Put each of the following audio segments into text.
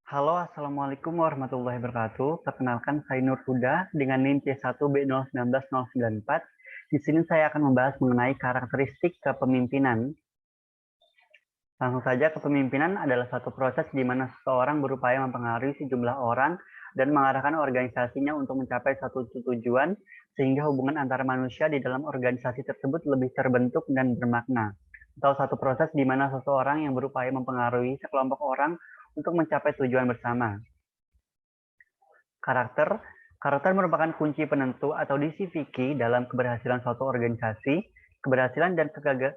Halo, Assalamualaikum warahmatullahi wabarakatuh. Perkenalkan, saya Nur Huda dengan NIM C1B019094. Di sini saya akan membahas mengenai karakteristik kepemimpinan. Langsung saja, kepemimpinan adalah satu proses di mana seseorang berupaya mempengaruhi sejumlah orang dan mengarahkan organisasinya untuk mencapai satu tujuan, sehingga hubungan antara manusia di dalam organisasi tersebut lebih terbentuk dan bermakna. Atau satu proses di mana seseorang yang berupaya mempengaruhi sekelompok orang untuk mencapai tujuan bersama. Karakter Karakter merupakan kunci penentu atau DC Vicky dalam keberhasilan suatu organisasi. Keberhasilan dan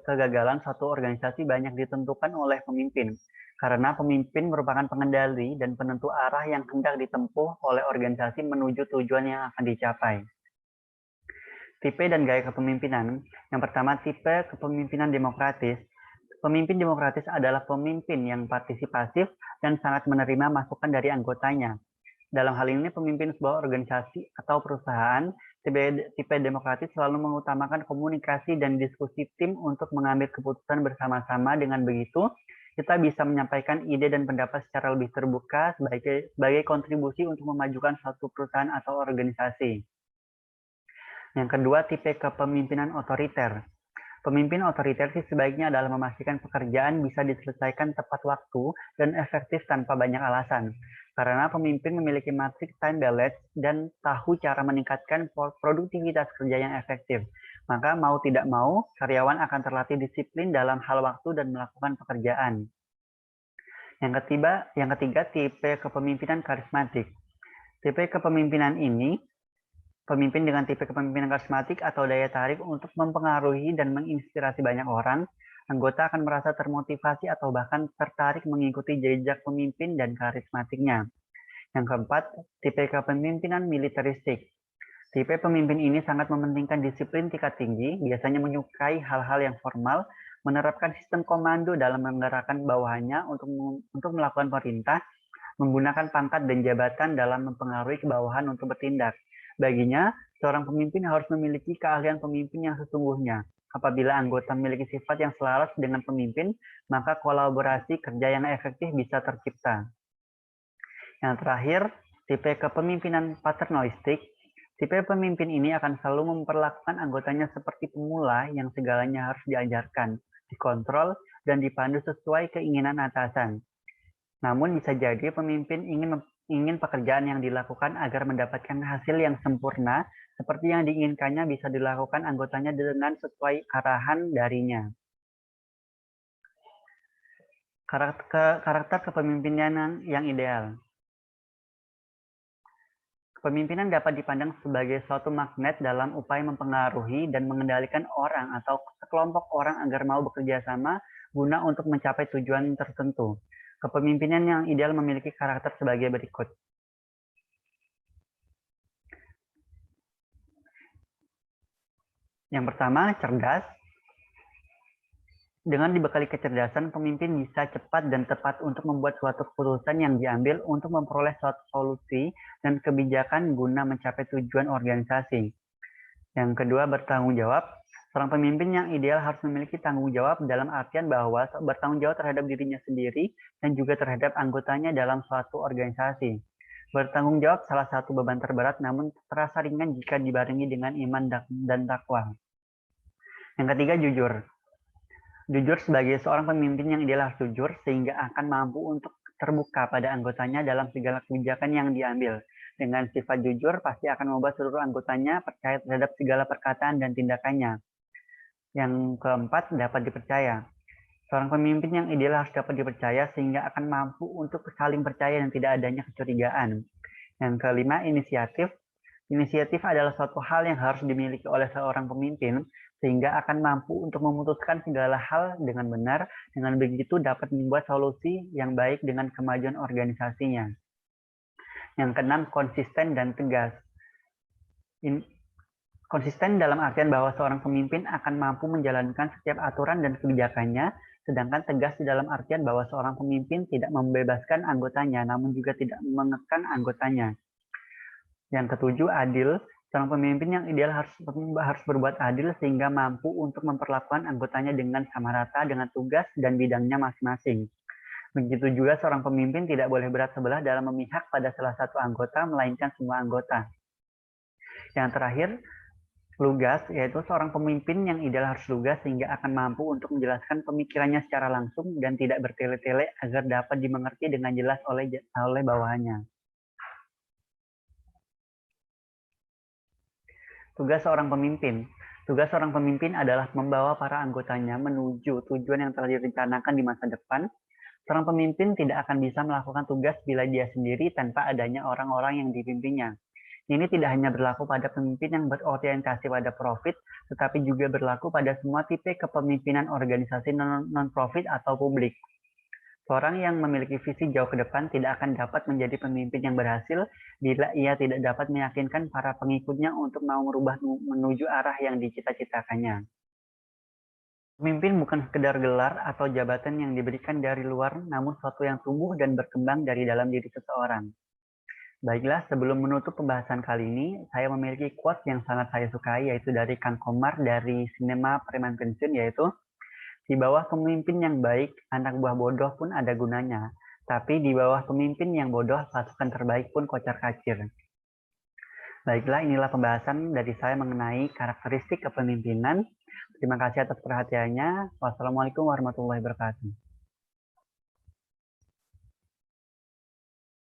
kegagalan suatu organisasi banyak ditentukan oleh pemimpin, karena pemimpin merupakan pengendali dan penentu arah yang hendak ditempuh oleh organisasi menuju tujuan yang akan dicapai. Tipe dan gaya kepemimpinan. Yang pertama, tipe kepemimpinan demokratis. Pemimpin demokratis adalah pemimpin yang partisipatif dan sangat menerima masukan dari anggotanya. Dalam hal ini, pemimpin sebuah organisasi atau perusahaan, tipe demokratis selalu mengutamakan komunikasi dan diskusi tim untuk mengambil keputusan bersama-sama. Dengan begitu, kita bisa menyampaikan ide dan pendapat secara lebih terbuka sebagai kontribusi untuk memajukan suatu perusahaan atau organisasi. Yang kedua, tipe kepemimpinan otoriter. Pemimpin otoriter sebaiknya adalah memastikan pekerjaan bisa diselesaikan tepat waktu dan efektif tanpa banyak alasan. Karena pemimpin memiliki matriks time balance dan tahu cara meningkatkan produktivitas kerja yang efektif. Maka mau tidak mau, karyawan akan terlatih disiplin dalam hal waktu dan melakukan pekerjaan. Yang ketiga, tipe kepemimpinan karismatik. Tipe kepemimpinan ini Pemimpin dengan tipe kepemimpinan karismatik atau daya tarik untuk mempengaruhi dan menginspirasi banyak orang, anggota akan merasa termotivasi atau bahkan tertarik mengikuti jejak pemimpin dan karismatiknya. Yang keempat, tipe kepemimpinan militeristik. Tipe pemimpin ini sangat mementingkan disiplin tingkat tinggi, biasanya menyukai hal-hal yang formal, menerapkan sistem komando dalam menggerakkan bawahannya untuk melakukan perintah, menggunakan pangkat dan jabatan dalam mempengaruhi kebawahan untuk bertindak. Baginya, seorang pemimpin harus memiliki keahlian pemimpin yang sesungguhnya. Apabila anggota memiliki sifat yang selaras dengan pemimpin, maka kolaborasi kerja yang efektif bisa tercipta. Yang terakhir, tipe kepemimpinan paternalistik. Tipe pemimpin ini akan selalu memperlakukan anggotanya seperti pemula yang segalanya harus diajarkan, dikontrol, dan dipandu sesuai keinginan atasan. Namun bisa jadi pemimpin ingin pekerjaan yang dilakukan agar mendapatkan hasil yang sempurna, seperti yang diinginkannya bisa dilakukan anggotanya dengan sesuai arahan darinya. Karakter kepemimpinan yang ideal. Kepemimpinan dapat dipandang sebagai suatu magnet dalam upaya mempengaruhi dan mengendalikan orang atau sekelompok orang agar mau bekerja sama guna untuk mencapai tujuan tertentu. Kepemimpinan yang ideal memiliki karakter sebagai berikut. Yang pertama, cerdas. Dengan dibekali kecerdasan, pemimpin bisa cepat dan tepat untuk membuat suatu keputusan yang diambil untuk memperoleh suatu solusi dan kebijakan guna mencapai tujuan organisasi. Yang kedua, bertanggung jawab. Seorang pemimpin yang ideal harus memiliki tanggung jawab dalam artian bahwa bertanggung jawab terhadap dirinya sendiri dan juga terhadap anggotanya dalam suatu organisasi. Bertanggung jawab salah satu beban terberat, namun terasa ringan jika dibarengi dengan iman dan takwa. Yang ketiga, jujur. Jujur sebagai seorang pemimpin yang ideal harus jujur, sehingga akan mampu untuk terbuka pada anggotanya dalam segala kebijakan yang diambil. Dengan sifat jujur, pasti akan membuat seluruh anggotanya percaya terhadap segala perkataan dan tindakannya. Yang keempat, dapat dipercaya. Seorang pemimpin yang ideal harus dapat dipercaya sehingga akan mampu untuk saling percaya dan tidak adanya kecurigaan. Yang kelima, inisiatif. Inisiatif adalah suatu hal yang harus dimiliki oleh seorang pemimpin sehingga akan mampu untuk memutuskan segala hal dengan benar. Dengan begitu dapat membuat solusi yang baik dengan kemajuan organisasinya. Yang keenam, konsisten dan tegas. Konsisten dalam artian bahwa seorang pemimpin akan mampu menjalankan setiap aturan dan kebijakannya, sedangkan tegas di dalam artian bahwa seorang pemimpin tidak membebaskan anggotanya, namun juga tidak mengekang anggotanya. Yang ketujuh, adil. Seorang pemimpin yang ideal harus berbuat adil sehingga mampu untuk memperlakukan anggotanya dengan sama rata dengan tugas dan bidangnya masing-masing. Begitu juga seorang pemimpin tidak boleh berat sebelah dalam memihak pada salah satu anggota, melainkan semua anggota. Yang terakhir, lugas, yaitu seorang pemimpin yang ideal harus lugas sehingga akan mampu untuk menjelaskan pemikirannya secara langsung dan tidak bertele-tele agar dapat dimengerti dengan jelas oleh bawahannya. Tugas seorang pemimpin. Tugas seorang pemimpin adalah membawa para anggotanya menuju tujuan yang telah direncanakan di masa depan. Seorang pemimpin tidak akan bisa melakukan tugas bila dia sendiri tanpa adanya orang-orang yang dipimpinnya. Ini tidak hanya berlaku pada pemimpin yang berorientasi pada profit, tetapi juga berlaku pada semua tipe kepemimpinan organisasi non-profit atau publik. Seorang yang memiliki visi jauh ke depan tidak akan dapat menjadi pemimpin yang berhasil bila ia tidak dapat meyakinkan para pengikutnya untuk mau merubah menuju arah yang dicita-citakannya. Pemimpin bukan sekedar gelar atau jabatan yang diberikan dari luar, namun sesuatu yang tumbuh dan berkembang dari dalam diri seseorang. Baiklah, sebelum menutup pembahasan kali ini, saya memiliki quote yang sangat saya sukai, yaitu dari Kang Komar dari Sinema Preman Pensiun, yaitu, di bawah pemimpin yang baik, anak buah bodoh pun ada gunanya. Tapi di bawah pemimpin yang bodoh, pasukan terbaik pun kocar-kacir. Baiklah, inilah pembahasan dari saya mengenai karakteristik kepemimpinan. Terima kasih atas perhatiannya. Wassalamualaikum warahmatullahi wabarakatuh.